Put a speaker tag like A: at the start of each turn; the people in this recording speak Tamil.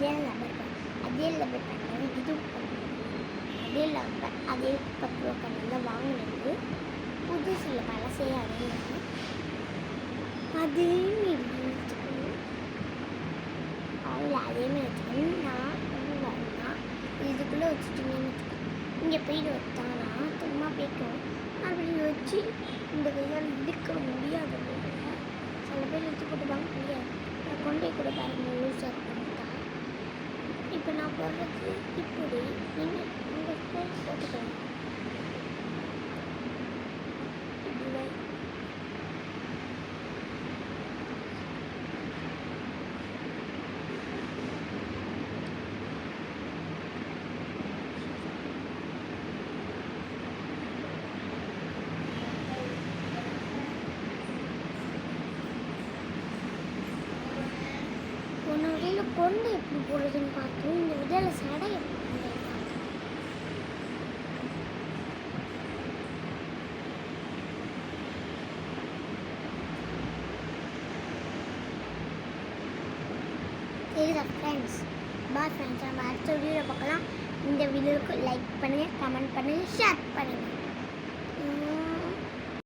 A: அதே லப்பர் அதே லப்பர் பேண்ட் இது அதே லப்பர் அதே 10 ரூபா கடையில் வாங்கினது புதுசில் பழசே அதே அதேமாரி வச்சுக்கணும். அவங்கள அதேமாரி வச்சுக்கணும். நான் வந்து வாங்கினா இதுக்குள்ளே வச்சுட்டீங்கன்னு வச்சுக்கணும். இங்கே போயிட்டு வச்சானா சும்மா போய்க்கும். அப்படி வச்சு இந்த கையால் இழுக்க முடியாது. சில பேர் வச்சு போட்டு வாங்க முடியாது. நான் கொண்டே கூட பாருங்க லூஸாக பண்ணிட்டா. இப்போ நான் போடுறது இப்படி நீங்கள் உங்கள் போட்டுக்கலாம். இப்படி ஒன்று விடையில் கொண்டு எப்படி போடுறதுன்னு பார்த்தோம். இந்த விடையில் சடை எப்படி சரிதா ஃப்ரெண்ட்ஸ். பாய் ஃப்ரெண்ட்ஸ், நம்ம அடுத்த வீடியோவில் பார்க்கலாம். இந்த வீடியோவுக்கு லைக் பண்ணுங்கள், கமெண்ட் பண்ணுங்கள், ஷேர் பண்ணுங்கள்.